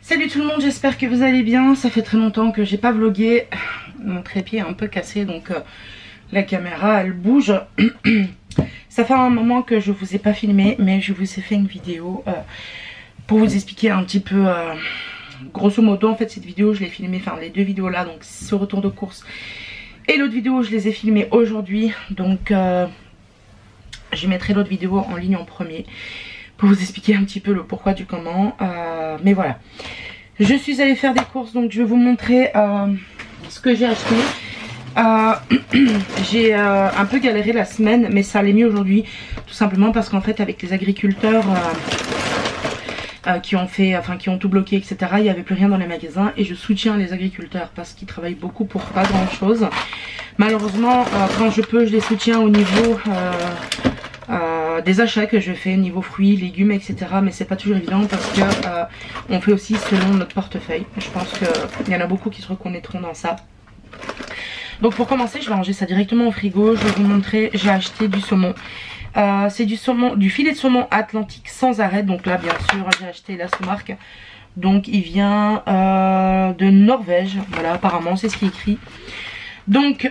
Salut tout le monde, j'espère que vous allez bien. Ça fait très longtemps que j'ai pas vlogué. Mon trépied est un peu cassé donc la caméra elle bouge. Ça fait un moment que je vous ai pas filmé, mais je vous ai fait une vidéo pour vous expliquer un petit peu grosso modo. En fait cette vidéo je l'ai filmée, enfin les deux vidéos là, donc ce retour de course et l'autre vidéo je les ai filmées aujourd'hui. Donc je mettrai l'autre vidéo en ligne en premier pour vous expliquer un petit peu le pourquoi du comment. Mais voilà, je suis allée faire des courses, donc je vais vous montrer ce que j'ai acheté. J'ai un peu galéré la semaine, mais ça allait mieux aujourd'hui, tout simplement parce qu'en fait avec les agriculteurs qui ont tout bloqué, etc., il n'y avait plus rien dans les magasins et je soutiens les agriculteurs parce qu'ils travaillent beaucoup pour pas grand chose. Malheureusement quand je peux je les soutiens au niveau des achats que je fais niveau fruits, légumes, etc. Mais c'est pas toujours évident parce que on fait aussi selon notre portefeuille. Je pense qu'il y en a beaucoup qui se reconnaîtront dans ça. Donc pour commencer je vais ranger ça directement au frigo. Je vais vous montrer, j'ai acheté du saumon. C'est du saumon, du filet de saumon Atlantique sans arrêt. Donc là bien sûr j'ai acheté la sous-marque. Donc il vient de Norvège. Voilà, apparemment c'est ce qui est écrit. Donc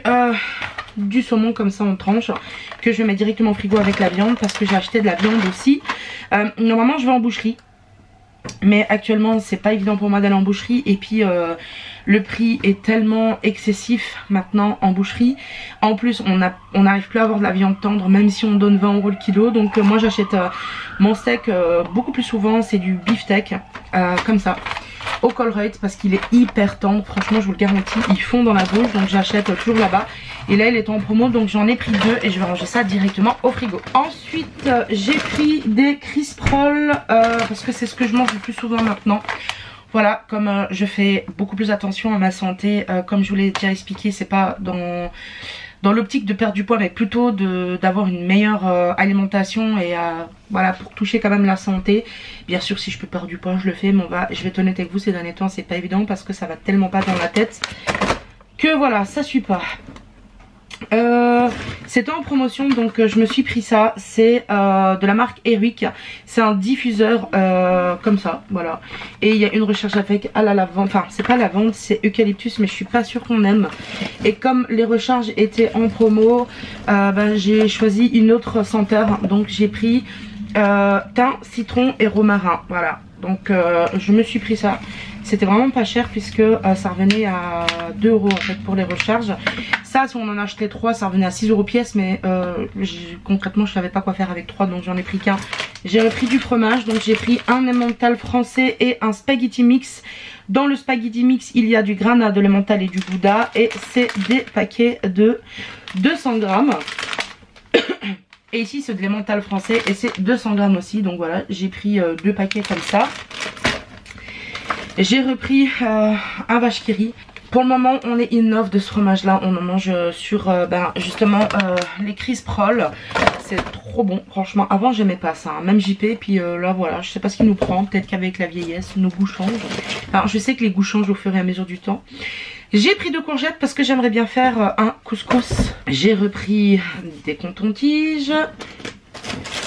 du saumon comme ça en tranches que je vais mettre directement au frigo avec la viande parce que j'ai acheté de la viande aussi. Normalement je vais en boucherie, mais actuellement c'est pas évident pour moi d'aller en boucherie et puis le prix est tellement excessif maintenant en boucherie. En plus on n'arrive plus à avoir de la viande tendre même si on donne 20 € le kilo. Donc moi j'achète mon steak beaucoup plus souvent, c'est du beefsteak comme ça au Colruyt parce qu'il est hyper tendre, franchement je vous le garantis, il fond dans la bouche. Donc j'achète toujours là-bas et là il est en promo donc j'en ai pris deux et je vais ranger ça directement au frigo. Ensuite j'ai pris des crisp rolls parce que c'est ce que je mange le plus souvent maintenant. Voilà, comme je fais beaucoup plus attention à ma santé, comme je vous l'ai déjà expliqué, c'est pas dans l'optique de perdre du poids mais plutôt d'avoir une meilleure alimentation et voilà, pour toucher quand même la santé. Bien sûr si je peux perdre du poids je le fais, mais je vais être honnête avec vous, ces derniers temps c'est pas évident parce que ça va tellement pas dans la tête que voilà, ça suit pas. C'était en promotion donc je me suis pris ça. C'est de la marque Eric. C'est un diffuseur comme ça, voilà. Et il y a une recharge avec à la lavande. Enfin c'est pas lavande, c'est eucalyptus, mais je suis pas sûre qu'on aime. Et comme les recharges étaient en promo, j'ai choisi une autre senteur. Donc j'ai pris thym, citron et romarin. Voilà. Donc je me suis pris ça. C'était vraiment pas cher puisque ça revenait à 2 € en fait pour les recharges. Ça si on en achetait 3 ça revenait à 6 € pièce, mais concrètement je savais pas quoi faire avec 3 donc j'en ai pris qu'un. J'ai repris du fromage, donc j'ai pris un emmental français et un spaghetti mix. Dans le spaghetti mix il y a du grana, de l'emmental et du gouda et c'est des paquets de 200 grammes. Et ici c'est de l'emmental français et c'est 200 grammes aussi, donc voilà j'ai pris 2 paquets comme ça. J'ai repris un vache qui rit. Pour le moment on est in love de ce fromage là. On en mange sur justement les crisp rolls. C'est trop bon franchement. Avant j'aimais pas ça, hein. Même JP. Puis là voilà, je sais pas ce qui nous prend. Peut-être qu'avec la vieillesse nos goûts changent. Alors je sais que les goûts changent au fur et à mesure du temps. J'ai pris 2 courgettes parce que j'aimerais bien faire un couscous. J'ai repris des coton-tiges.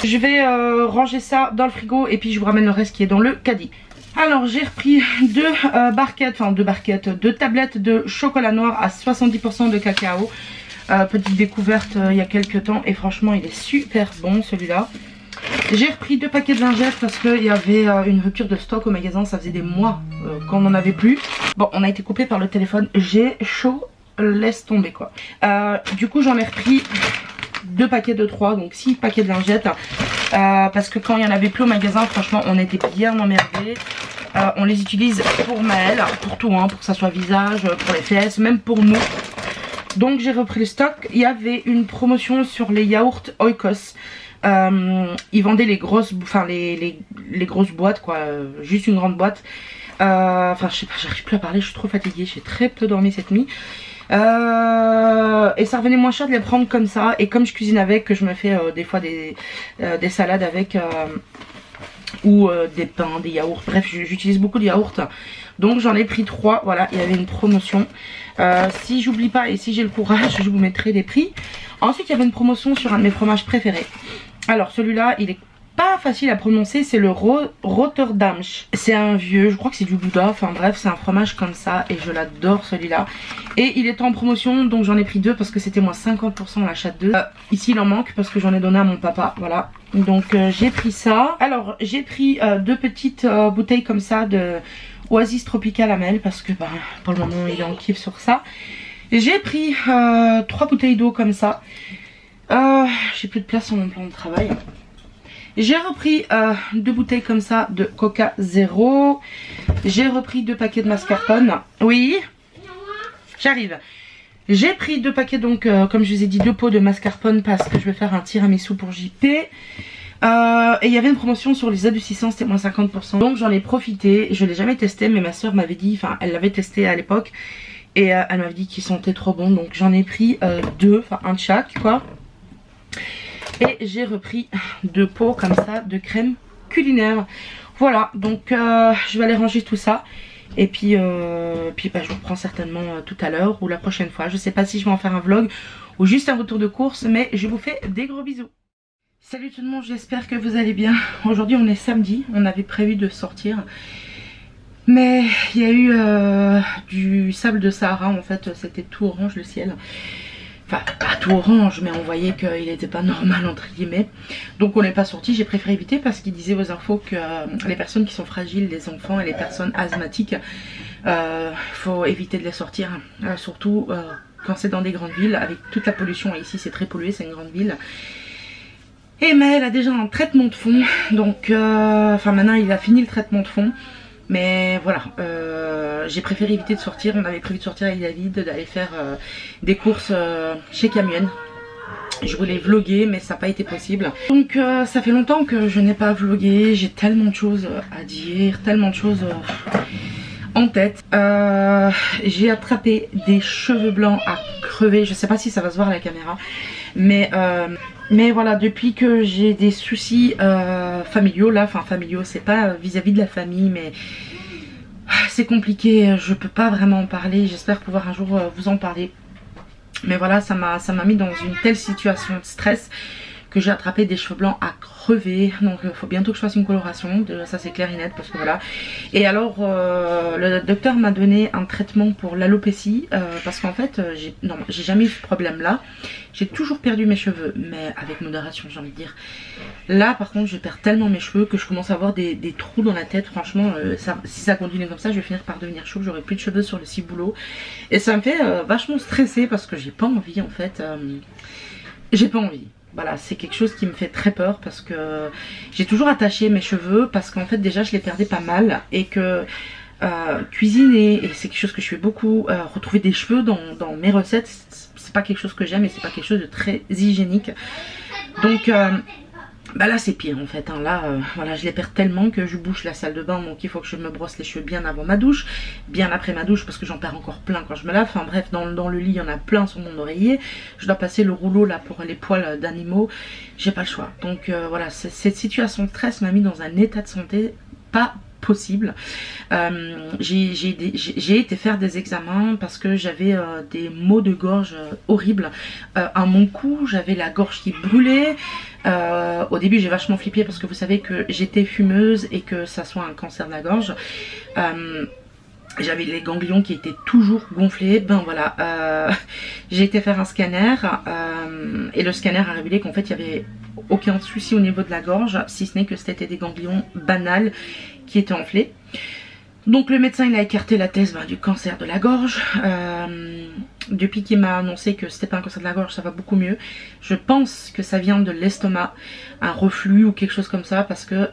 Je vais ranger ça dans le frigo et puis je vous ramène le reste qui est dans le caddie. Alors j'ai repris deux tablettes de chocolat noir à 70% de cacao. Petite découverte il y a quelques temps et franchement il est super bon celui-là. J'ai repris 2 paquets de lingettes parce qu'il y avait une rupture de stock au magasin, ça faisait des mois qu'on n'en avait plus. Bon on a été coupé par le téléphone, j'ai chaud, laisse tomber quoi. Du coup j'en ai repris 2 paquets de 3, donc 6 paquets de lingettes. Parce que quand il n'y en avait plus au magasin, franchement on était bien emmerdés. On les utilise pour Maëlle, pour tout, hein, pour que ça soit visage, pour les fesses, même pour nous. Donc j'ai repris le stock. Il y avait une promotion sur les yaourts Oikos. Ils vendaient les grosses, les grosses boîtes quoi, juste une grande boîte. Enfin je sais pas, j'arrive plus à parler, je suis trop fatiguée, j'ai très peu dormi cette nuit. Et ça revenait moins cher de les prendre comme ça. Et comme je cuisine avec, que je me fais des fois des salades avec ou des pains, des yaourts, bref j'utilise beaucoup de yaourts, donc j'en ai pris 3, voilà, il y avait une promotion. Si j'oublie pas et si j'ai le courage, je vous mettrai les prix. Ensuite il y avait une promotion sur un de mes fromages préférés. Alors celui-là il est pas facile à prononcer, c'est le Rotterdamsch. C'est un vieux, je crois que c'est du Gouda, enfin bref c'est un fromage comme ça et je l'adore celui-là. Et il est en promotion donc j'en ai pris 2 parce que c'était moins 50% à l'achat de 2. Ici il en manque parce que j'en ai donné à mon papa, voilà. Donc j'ai pris ça. Alors j'ai pris 2 petites bouteilles comme ça de Oasis Tropical Amel parce que bah, pour le moment il est en kiff sur ça. J'ai pris 3 bouteilles d'eau comme ça. J'ai plus de place sur mon plan de travail. J'ai repris 2 bouteilles comme ça de Coca Zéro. J'ai repris 2 paquets de mascarpone. Oui, j'arrive. J'ai pris 2 paquets donc comme je vous ai dit 2 pots de mascarpone parce que je vais faire un tiramisu pour JP. Et il y avait une promotion sur les adoucissants, c'était moins 50%. Donc j'en ai profité. Je l'ai jamais testé mais ma soeur m'avait dit, enfin elle l'avait testé à l'époque. Et elle m'avait dit qu'il sentait trop bon. Donc j'en ai pris 2, enfin un de chaque quoi. Et j'ai repris 2 pots comme ça de crème culinaire. Voilà, donc je vais aller ranger tout ça. Et puis bah, je vous reprends certainement tout à l'heure ou la prochaine fois. Je sais pas si je vais en faire un vlog ou juste un retour de course. Mais je vous fais des gros bisous. Salut tout le monde, j'espère que vous allez bien. Aujourd'hui on est samedi, on avait prévu de sortir. Mais il y a eu du sable de Sahara, en fait c'était tout orange le ciel. Enfin pas tout orange mais on voyait qu'il n'était pas normal entre guillemets. Donc on n'est pas sorti, j'ai préféré éviter parce qu'il disait aux infos que les personnes qui sont fragiles, les enfants et les personnes asthmatiques, faut éviter de les sortir. Surtout quand c'est dans des grandes villes avec toute la pollution. Et ici c'est très pollué, c'est une grande ville. Et Maël a déjà un traitement de fond. Donc enfin maintenant il a fini le traitement de fond. Mais voilà, j'ai préféré éviter de sortir. On avait prévu de sortir avec David, d'aller faire des courses chez Camion. Je voulais vlogger mais ça n'a pas été possible. Donc ça fait longtemps que je n'ai pas vlogué. J'ai tellement de choses à dire, tellement de choses en tête. J'ai attrapé des cheveux blancs à crever. Je sais pas si ça va se voir à la caméra. Mais voilà, depuis que j'ai des soucis familiaux, là, enfin familiaux, c'est pas vis-à-vis de la famille, mais c'est compliqué, je peux pas vraiment en parler, j'espère pouvoir un jour vous en parler. Mais voilà, ça m'a mis dans une telle situation de stress que j'ai attrapé des cheveux blancs à crever. Donc il faut bientôt que je fasse une coloration, ça c'est clair et net parce que voilà. Et alors le docteur m'a donné un traitement pour l'alopécie parce qu'en fait j'ai jamais eu ce problème là. J'ai toujours perdu mes cheveux mais avec modération j'ai envie de dire. Là par contre je perds tellement mes cheveux que je commence à avoir des trous dans la tête. Franchement si ça continue comme ça je vais finir par devenir chauve, j'aurai plus de cheveux sur le ciboulot. Et ça me fait vachement stresser parce que j'ai pas envie en fait. J'ai pas envie. Voilà, c'est quelque chose qui me fait très peur parce que j'ai toujours attaché mes cheveux parce qu'en fait déjà je les perdais pas mal et que cuisiner, et c'est quelque chose que je fais beaucoup, retrouver des cheveux dans mes recettes, c'est pas quelque chose que j'aime et c'est pas quelque chose de très hygiénique. Donc bah là c'est pire en fait, hein. Là voilà, je les perds tellement que je bouche la salle de bain, donc il faut que je me brosse les cheveux bien avant ma douche, bien après ma douche parce que j'en perds encore plein quand je me lave. Enfin bref, dans le lit il y en a plein sur mon oreiller, je dois passer le rouleau là pour les poils d'animaux, j'ai pas le choix. Donc voilà, cette situation de stress m'a mis dans un état de santé pas possible. J'ai été faire des examens parce que j'avais des maux de gorge horribles. À mon cou j'avais la gorge qui brûlait. Au début j'ai vachement flippé parce que vous savez que j'étais fumeuse et que ça soit un cancer de la gorge. J'avais les ganglions qui étaient toujours gonflés. Ben voilà, j'ai été faire un scanner et le scanner a révélé qu'en fait il n'y avait aucun souci au niveau de la gorge, si ce n'est que c'était des ganglions banals qui étaient enflés. Donc le médecin il a écarté la thèse du cancer de la gorge. Depuis qu'il m'a annoncé que c'était pas un cancer de la gorge, ça va beaucoup mieux. Je pense que ça vient de l'estomac, un reflux ou quelque chose comme ça, parce que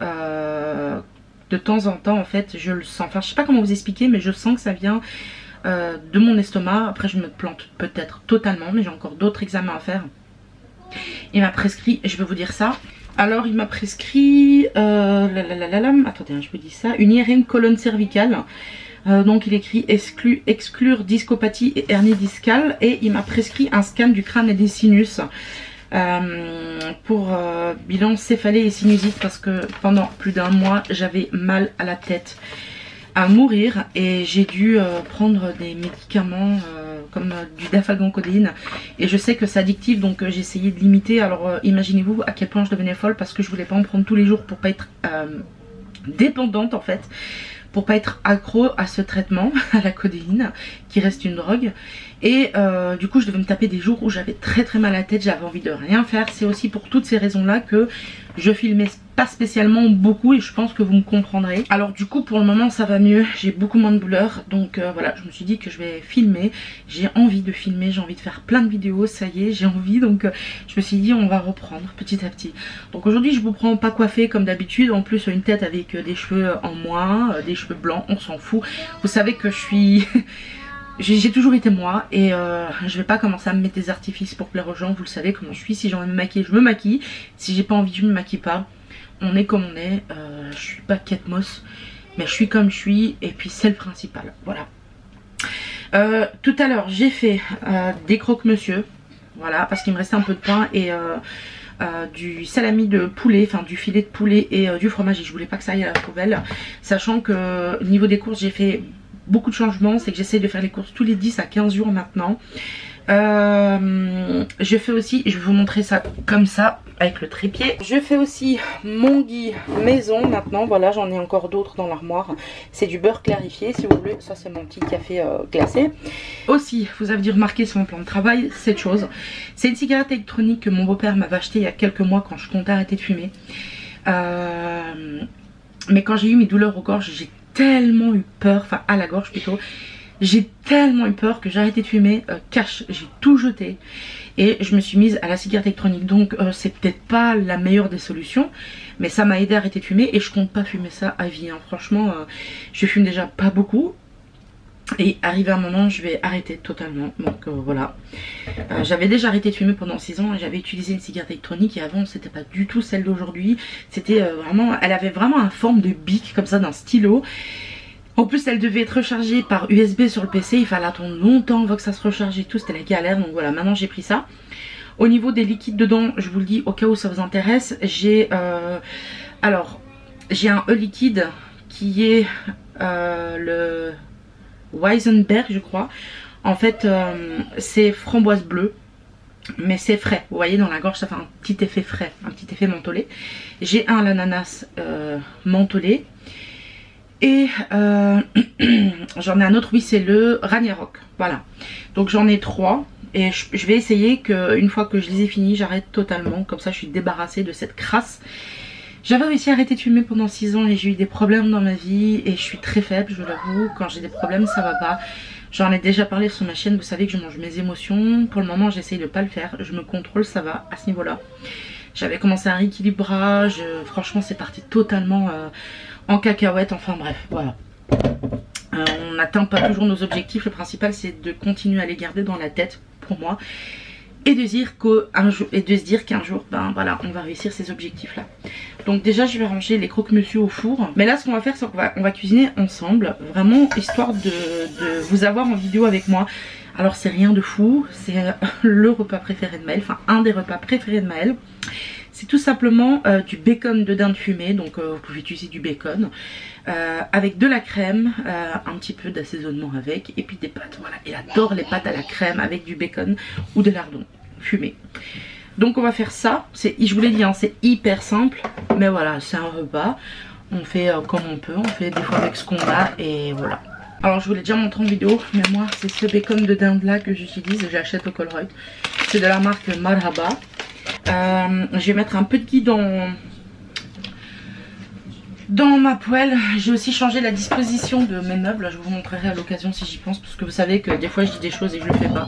de temps en temps en fait je le sens. Enfin je sais pas comment vous expliquer, mais je sens que ça vient de mon estomac. Après je me plante peut-être totalement, mais j'ai encore d'autres examens à faire. Il m'a prescrit, je vais vous dire ça. Alors il m'a prescrit, attendez, je vous dis ça, une IRM colonne cervicale. Donc il écrit exclure discopathie et hernie discale. Et il m'a prescrit un scan du crâne et des sinus. pour bilan céphalée et sinusite, parce que pendant plus d'1 mois j'avais mal à la tête à mourir et j'ai dû prendre des médicaments comme du dafalgan-codéine, et je sais que c'est addictif, donc j'ai essayé de limiter. Alors imaginez-vous à quel point je devenais folle, parce que je voulais pas en prendre tous les jours pour pas être dépendante en fait, pour pas être accro à ce traitement, à la codéine, qui reste une drogue. Et du coup je devais me taper des jours où j'avais très mal à la tête, j'avais envie de rien faire. C'est aussi pour toutes ces raisons là que je filmais pas spécialement beaucoup, et je pense que vous me comprendrez. Alors du coup pour le moment ça va mieux, j'ai beaucoup moins de douleur, donc voilà, je me suis dit que je vais filmer. J'ai envie de filmer, j'ai envie de faire plein de vidéos, ça y est, j'ai envie, donc je me suis dit on va reprendre petit à petit. Donc aujourd'hui je vous prends pas coiffée comme d'habitude, en plus une tête avec des cheveux en moins, des cheveux blancs, on s'en fout. Vous savez que je suis... J'ai toujours été moi, et je vais pas commencer à me mettre des artifices pour plaire aux gens. Vous le savez comment je suis, si j'ai envie de me maquiller je me maquille, si j'ai pas envie je me maquille pas. On est comme on est, je suis pas Kate Moss, mais je suis comme je suis, et puis c'est le principal, voilà. Tout à l'heure j'ai fait des croque-monsieur, voilà, parce qu'il me restait un peu de pain et du salami de poulet, enfin du filet de poulet et du fromage, et je voulais pas que ça aille à la poubelle, sachant que au niveau des courses j'ai fait beaucoup de changements. C'est que j'essaie de faire les courses tous les 10 à 15 jours maintenant. Je fais aussi, je vais vous montrer ça comme ça avec le trépied. Je fais aussi mon gui maison maintenant, voilà, j'en ai encore d'autres dans l'armoire. C'est du beurre clarifié si vous voulez, ça c'est mon petit café glacé. Aussi, vous avez dû remarquer sur mon plan de travail cette chose, c'est une cigarette électronique que mon beau-père m'avait achetée il y a quelques mois quand je comptais arrêter de fumer. Mais quand j'ai eu mes douleurs aux gorges, j'ai tellement eu peur, enfin à la gorge plutôt, j'ai tellement eu peur que j'ai arrêté de fumer, cash, j'ai tout jeté et je me suis mise à la cigarette électronique. Donc c'est peut-être pas la meilleure des solutions, mais ça m'a aidé à arrêter de fumer, et je compte pas fumer ça à vie, hein. Franchement je fume déjà pas beaucoup, et arrivé à un moment je vais arrêter totalement. Donc voilà, j'avais déjà arrêté de fumer pendant 6 ans et j'avais utilisé une cigarette électronique, et avant c'était pas du tout celle d'aujourd'hui. C'était vraiment, elle avait vraiment une forme de bic comme ça, d'un stylo. En plus elle devait être rechargée par USB sur le PC, il fallait attendre longtemps avant que ça se recharge et tout, c'était la galère. Donc voilà, maintenant j'ai pris ça. Au niveau des liquides dedans, je vous le dis au cas où ça vous intéresse, j'ai alors j'ai un e-liquide qui est le Weizenberg je crois. En fait c'est framboise bleue, mais c'est frais, vous voyez dans la gorge ça fait un petit effet frais, un petit effet mentholé. J'ai un l'ananas mentholé, et j'en ai un autre, oui c'est le Ragnarok, voilà. Donc j'en ai 3, et je vais essayer qu'une fois que je les ai finis j'arrête totalement, comme ça je suis débarrassée de cette crasse. J'avais réussi à arrêter de fumer pendant 6 ans et j'ai eu des problèmes dans ma vie, et je suis très faible, je l'avoue. Quand j'ai des problèmes ça va pas. J'en ai déjà parlé sur ma chaîne, vous savez que je mange mes émotions. Pour le moment j'essaye de pas le faire, je me contrôle, ça va à ce niveau là. J'avais commencé un rééquilibrage, franchement c'est parti totalement en cacahuète, enfin bref, voilà. On n'atteint pas toujours nos objectifs, le principal c'est de continuer à les garder dans la tête pour moi. Et de se dire qu'un jour, ben voilà, on va réussir ces objectifs là. Donc déjà je vais ranger les croque-monsieur au four. Mais là ce qu'on va faire c'est qu'on va cuisiner ensemble, vraiment histoire de vous avoir en vidéo avec moi. Alors c'est rien de fou, c'est le repas préféré de Maëlle, enfin un des repas préférés de Maëlle. C'est tout simplement du bacon de dinde fumé, donc vous pouvez utiliser du bacon, avec de la crème, un petit peu d'assaisonnement avec, et puis des pâtes. Voilà, il adore les pâtes à la crème avec du bacon ou de lardon fumé. Donc on va faire ça, je vous l'ai dit, hein, c'est hyper simple, mais voilà, c'est un repas, on fait comme on peut, on fait des fois avec ce qu'on a, et voilà. Alors je vous l'ai déjà montré en vidéo, mais moi c'est ce bacon de dinde là que j'utilise, j'achète au Colruyt, c'est de la marque Marhaba. Je vais mettre un peu de ghee dans ma poêle. J'ai aussi changé la disposition de mes meubles, je vous montrerai à l'occasion si j'y pense, parce que vous savez que des fois je dis des choses et je le fais pas,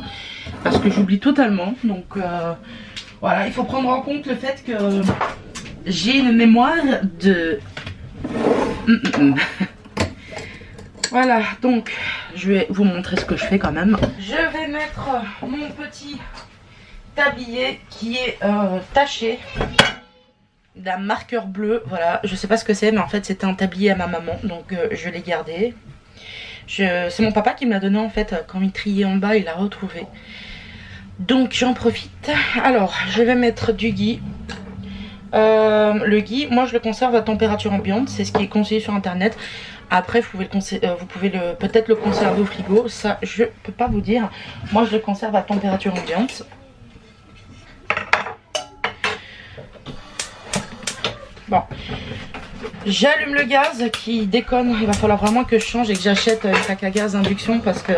parce que j'oublie totalement. Donc voilà, il faut prendre en compte le fait que j'ai une mémoire de... Voilà, donc je vais vous montrer ce que je fais quand même. Je vais mettre mon petit tablier qui est taché d'un marqueur bleu. Voilà, je sais pas ce que c'est, mais en fait c'était un tablier à ma maman, donc je l'ai gardé. C'est mon papa qui me l'a donné en fait quand il triait en bas, il l'a retrouvé. Donc j'en profite. Alors je vais mettre du ghee. Le ghee, moi je le conserve à température ambiante, c'est ce qui est conseillé sur internet. Après vous pouvez peut-être le conserver au frigo, ça je peux pas vous dire. Moi je le conserve à température ambiante. Bon, j'allume le gaz qui déconne, il va falloir vraiment que je change et que j'achète une tac à gaz induction parce que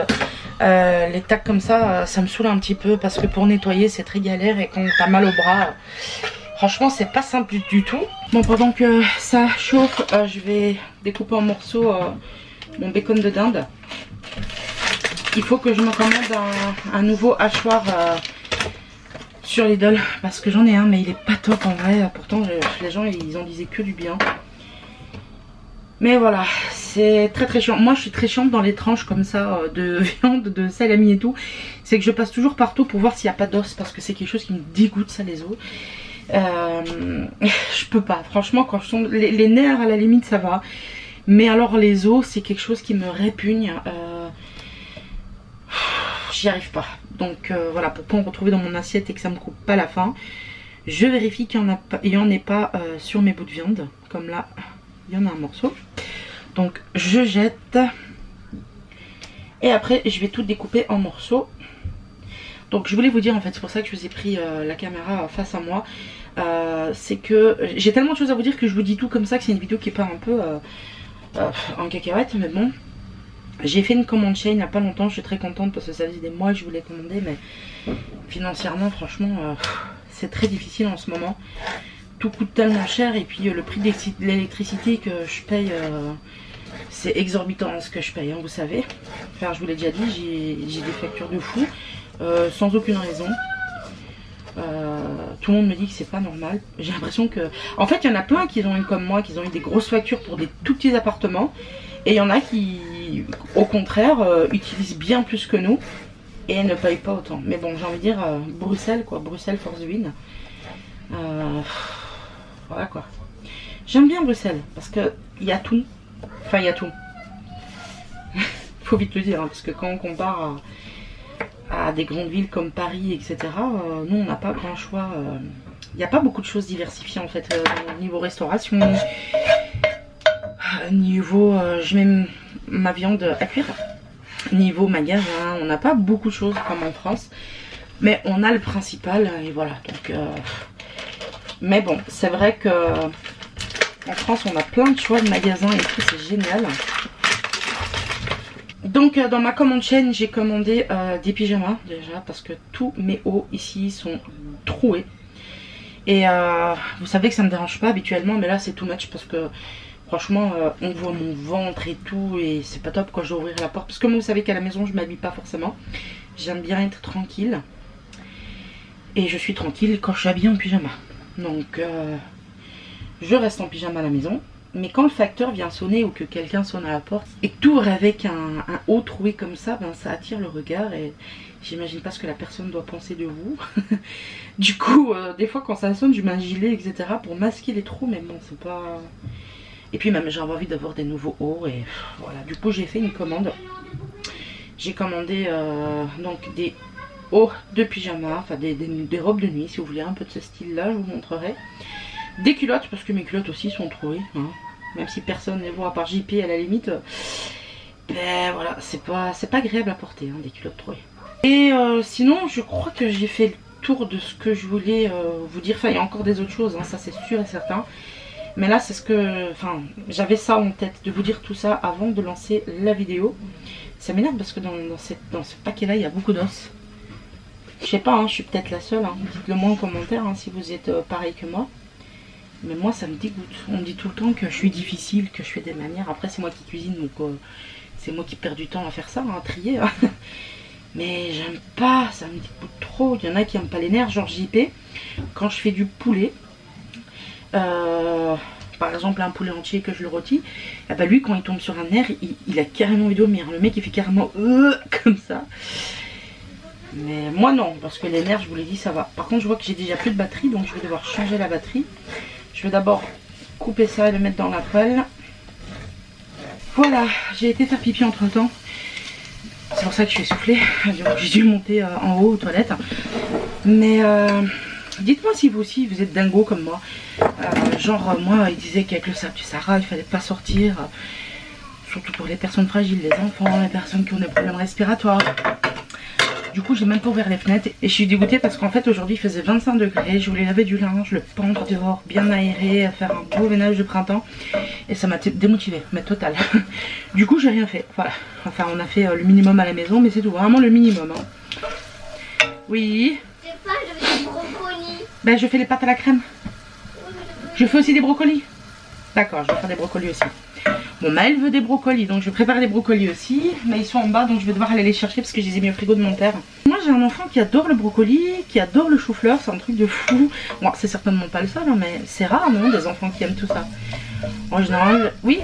les tacs comme ça, ça me saoule un petit peu parce que pour nettoyer c'est très galère et quand t'as mal au bras, franchement c'est pas simple du tout. Bon, pendant que ça chauffe, je vais découper en morceaux mon bacon de dinde. Il faut que je me commande un nouveau hachoir sur Lidl parce que j'en ai un mais il est pas top en vrai. Pourtant les gens ils en disaient que du bien. Mais voilà, c'est très chiant. Moi je suis très chiante dans les tranches comme ça de viande, de salami et tout. C'est que je passe toujours partout pour voir s'il n'y a pas d'os parce que c'est quelque chose qui me dégoûte ça, les os. Je peux pas, franchement quand je sens les nerfs à la limite ça va. Mais alors les os c'est quelque chose qui me répugne. J'y arrive pas. Donc voilà, pour pas en retrouver dans mon assiette et que ça me coupe pas la faim, je vérifie qu'il y en ait pas sur mes bouts de viande. Comme là, il y en a un morceau. Donc je jette. Et après je vais tout découper en morceaux. Donc je voulais vous dire en fait, c'est pour ça que je vous ai pris la caméra face à moi. C'est que j'ai tellement de choses à vous dire que je vous dis tout comme ça, que c'est une vidéo qui part un peu en cacahuète, mais bon. J'ai fait une commande Shein il n'y a pas longtemps, je suis très contente parce que ça faisait des mois que je voulais commander, mais financièrement franchement c'est très difficile en ce moment. Tout coûte tellement cher et puis le prix de l'électricité que je paye, c'est exorbitant ce que je paye, hein, vous savez. Enfin je vous l'ai déjà dit, j'ai des factures de fou, sans aucune raison. Tout le monde me dit que c'est pas normal. J'ai l'impression que... En fait il y en a plein qui ont eu comme moi, qui ont eu des grosses factures pour des tout petits appartements. Et il y en a qui, au contraire, utilisent bien plus que nous et ne payent pas autant. Mais bon, j'ai envie de dire Bruxelles, quoi. Bruxelles force win. Voilà, quoi. J'aime bien Bruxelles parce qu'il y a tout. Enfin, il y a tout. Faut vite le dire, hein, parce que quand on compare à des grandes villes comme Paris, etc., nous, on n'a pas grand choix. Il n'y a pas beaucoup de choses diversifiées, en fait, au niveau restauration. Niveau, je mets ma viande à cuire. Niveau magasin, on n'a pas beaucoup de choses comme en France. Mais on a le principal et voilà. Donc, mais bon, c'est vrai que en France, on a plein de choix de magasins et tout, c'est génial. Donc, dans ma commande Shein, j'ai commandé des pyjamas déjà parce que tous mes hauts ici sont troués. Et vous savez que ça me dérange pas habituellement, mais là c'est too much parce que franchement on voit mon ventre et tout et c'est pas top quand je dois ouvrir la porte. Parce que moi vous savez qu'à la maison je m'habille pas forcément. J'aime bien être tranquille. Et je suis tranquille quand je suis habillée en pyjama. Donc je reste en pyjama à la maison. Mais quand le facteur vient sonner ou que quelqu'un sonne à la porte et que tout ouvre avec un haut troué comme ça, ben ça attire le regard et j'imagine pas ce que la personne doit penser de vous. Du coup, des fois quand ça sonne, je mets un gilet, etc. pour masquer les trous, mais bon, c'est pas... Et puis même, j'avais envie d'avoir des nouveaux hauts et voilà. Du coup, j'ai fait une commande. J'ai commandé donc des hauts de pyjama, enfin des robes de nuit, si vous voulez, un peu de ce style-là, je vous montrerai. Des culottes, parce que mes culottes aussi sont trouées, hein. Même si personne ne les voit à part JP à la limite. Ben voilà, c'est pas agréable à porter, hein, des culottes trouées. Et sinon, je crois que j'ai fait le tour de ce que je voulais vous dire. Enfin, il y a encore des autres choses, hein, ça c'est sûr et certain. Mais là, c'est ce que... Enfin, j'avais ça en tête, de vous dire tout ça avant de lancer la vidéo. Ça m'énerve parce que dans ce paquet-là, il y a beaucoup d'os. Je sais pas, hein, je suis peut-être la seule. Hein. Dites-le moi en commentaire hein, si vous êtes pareil que moi. Mais moi, ça me dégoûte. On me dit tout le temps que je suis difficile, que je fais des manières. Après, c'est moi qui cuisine, donc c'est moi qui perds du temps à faire ça, à trier. Hein. Mais j'aime pas, ça me dégoûte trop. Il y en a qui n'aiment pas les nerfs, genre JP. Quand je fais du poulet, par exemple un poulet entier que je le rôtis, et bah lui quand il tombe sur un nerf, il a carrément envie de vomir. Le mec il fait carrément comme ça. Mais moi non, parce que les nerfs, je vous l'ai dit, ça va. Par contre, je vois que j'ai déjà plus de batterie, donc je vais devoir changer la batterie. Je vais d'abord couper ça et le mettre dans la poêle. Voilà, j'ai été faire pipi entre temps. C'est pour ça que je suis essoufflée. J'ai dû monter en haut aux toilettes. Mais dites-moi si vous aussi vous êtes dingo comme moi. Genre moi il disait qu'avec le sable du Sahara il fallait pas sortir. Surtout pour les personnes fragiles, les enfants, les personnes qui ont des problèmes respiratoires. Du coup j'ai même pas ouvert les fenêtres et je suis dégoûtée parce qu'en fait aujourd'hui il faisait 25 degrés. Je voulais laver du linge, le pendre dehors, bien aéré, faire un beau ménage de printemps. Et ça m'a démotivée, mais total. Du coup j'ai rien fait, voilà. Enfin on a fait le minimum à la maison mais c'est tout, vraiment le minimum. Hein. Oui. Je sais pas, je veux des brocolis. Ben je fais les pâtes à la crème. Je fais aussi des brocolis. D'accord, je vais faire des brocolis aussi. Bon, Maëlle veut des brocolis, donc je prépare des brocolis aussi. Mais ils sont en bas, donc je vais devoir aller les chercher parce que je les ai mis au frigo de mon père. Moi, j'ai un enfant qui adore le brocoli, qui adore le chou-fleur. C'est un truc de fou. Bon, c'est certainement pas le seul, hein, mais c'est rare, non, des enfants qui aiment tout ça. En général, oui.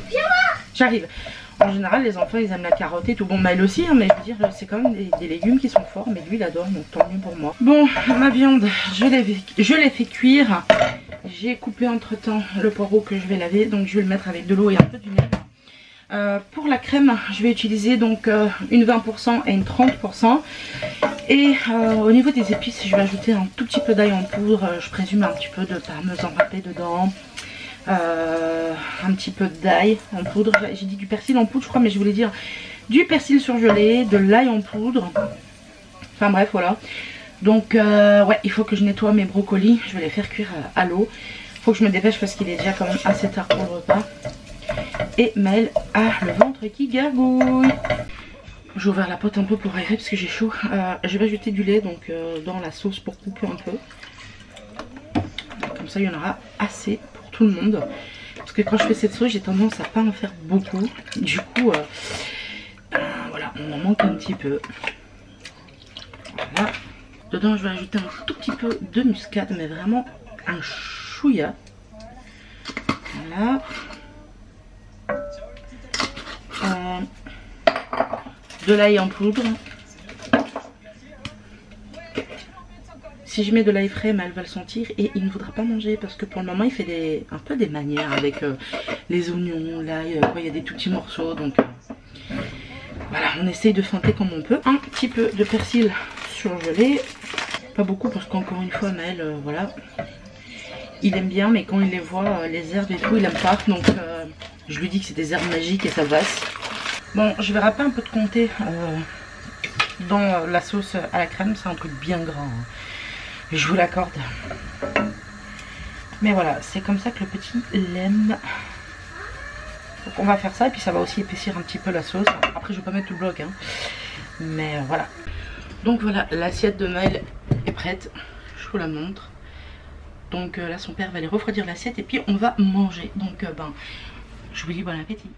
Viens voir. J'arrive. En général, les enfants, ils aiment la carotte et tout. Bon, Maëlle aussi, hein, mais je veux dire, c'est quand même des légumes qui sont forts. Mais lui, il adore, donc tant mieux pour moi. Bon, ma viande, je l'ai fait cuire. J'ai coupé entre temps le poireau que je vais laver, donc je vais le mettre avec de l'eau et un peu de vinaigre. Pour la crème, je vais utiliser donc une 20% et une 30%. Et au niveau des épices, je vais ajouter un tout petit peu d'ail en poudre. Je présume un petit peu de parmesan râpé dedans. Un petit peu d'ail en poudre. J'ai dit du persil en poudre, je crois, mais je voulais dire du persil surgelé, de l'ail en poudre. Enfin bref, voilà. Donc ouais, il faut que je nettoie mes brocolis. Je vais les faire cuire à l'eau. Il faut que je me dépêche parce qu'il est déjà quand même assez tard pour le repas. Et Maëlle a le ventre qui gargouille. J'ai ouvert la pote un peu pour aérer parce que j'ai chaud. Je vais ajouter du lait donc dans la sauce pour couper un peu. Comme ça il y en aura assez pour tout le monde. Parce que quand je fais cette sauce j'ai tendance à pas en faire beaucoup. Du coup voilà, on en manque un petit peu. Voilà. Dedans je vais ajouter un tout petit peu de muscade, mais vraiment un chouïa. Voilà. De l'ail en poudre. Si je mets de l'ail frais, elle va le sentir et il ne voudra pas manger parce que pour le moment il fait un peu des manières avec les oignons, l'ail, il y a des tout petits morceaux, donc voilà, on essaye de feinter comme on peut. Un petit peu de persil surgelé, pas beaucoup parce qu'encore une fois Maëlle, voilà, il aime bien, mais quand il les voit, les herbes et tout, il aime pas, donc je lui dis que c'est des herbes magiques et ça passe. Bon, je vais râper un peu de comté dans la sauce à la crème, c'est un truc bien gras, hein. Je vous l'accorde. Mais voilà, c'est comme ça que le petit l'aime. Donc on va faire ça et puis ça va aussi épaissir un petit peu la sauce. Après je vais pas mettre tout le bloc, hein. Mais voilà. Donc voilà, l'assiette de Maëlle est prête. Je vous la montre. Donc là son père va aller refroidir l'assiette et puis on va manger. Donc ben, je vous dis bon appétit.